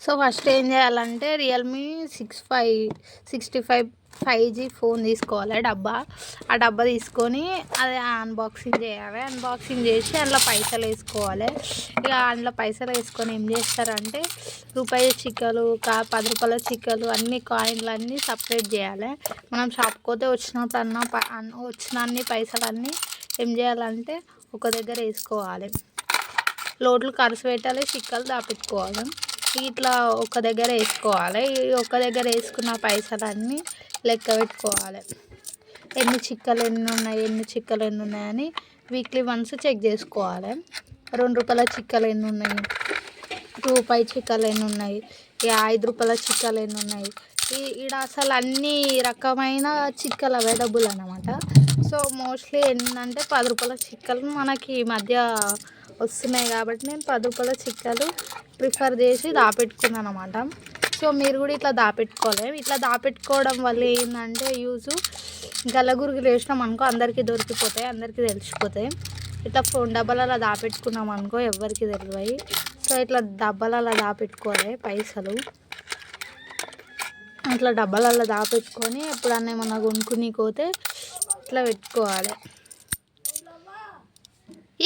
So first ఏం చేయాలంటే Realme 65 5G phone తీసుకోవాలి. ఆ డబ్బా తీసుకొని అది అన్బాక్సింగ్ చేయాలి. అన్బాక్సింగ్ చేసి అందులో పైసలు వేసుకోవాలి. ఇక అందులో పైసలు వేసుకొని ఏం చేస్తారంటే రూపాయి చిక్కలు 10 రూపాయల చిక్కలు అన్ని కాయిన్లు అన్నీ సపరేట్ చేయాలి. మనం షాప్కి పోతే వచ్చిన అన్ని పైసలన్నీ ఏం చేయాలంటే ఒక దగ్గర వేసుకోవాలి. లోట్లు ఖర్చు పెట్టాలి, చిక్కలు దాపెట్టుకోవాలి. ఇట్లా ఒక దగ్గర వేసుకోవాలి. ఈ ఒక దగ్గర వేసుకున్న పైసలన్నీ లెక్క పెట్టుకోవాలి. ఎన్ని చిక్కలు ఎన్ని ఉన్నాయని వీక్లీ వన్స్ చెక్ చేసుకోవాలి. 2 రూపాయల చిక్కలు ఎన్ని ఉన్నాయి, రూపాయి చిక్కలు ఎన్ని ఉన్నాయి, 5 రూపాయల చిక్కలు ఎన్ని ఉన్నాయి. ఈడ అసలు అన్ని రకమైన చిక్కలు అవైలబుల్ అన్నమాట. సో మోస్ట్లీ ఏంటంటే 10 రూపాయల చిక్కలు మనకి ఈ మధ్య వస్తున్నాయి కాబట్టి నేను 10 రూపాయల చిక్కలు ప్రిఫర్ చేసి దాపెట్టుకున్నాను అనమాట. సో మీరు కూడా ఇట్లా దాపెట్టుకోవాలి. ఇట్లా దాపెట్టుకోవడం వల్ల ఏంటంటే గల్లగురుగులు వేసినాం అనుకో అందరికీ దొరికిపోతాయి, అందరికీ తెలిసిపోతాయి. ఇట్లా ఫోన్ డబ్బాలలో దాపెట్టుకున్నాం అనుకో ఎవరికి తెలియవు. సో ఇట్లా డబ్బాలలో దాపెట్టుకోవాలి పైసలు. ఇట్లా డబ్బాలలో దాపెట్టుకొని ఎప్పుడన్నా ఏమన్నా కొనుక్కుని పోతే ఇట్లా పెట్టుకోవాలి.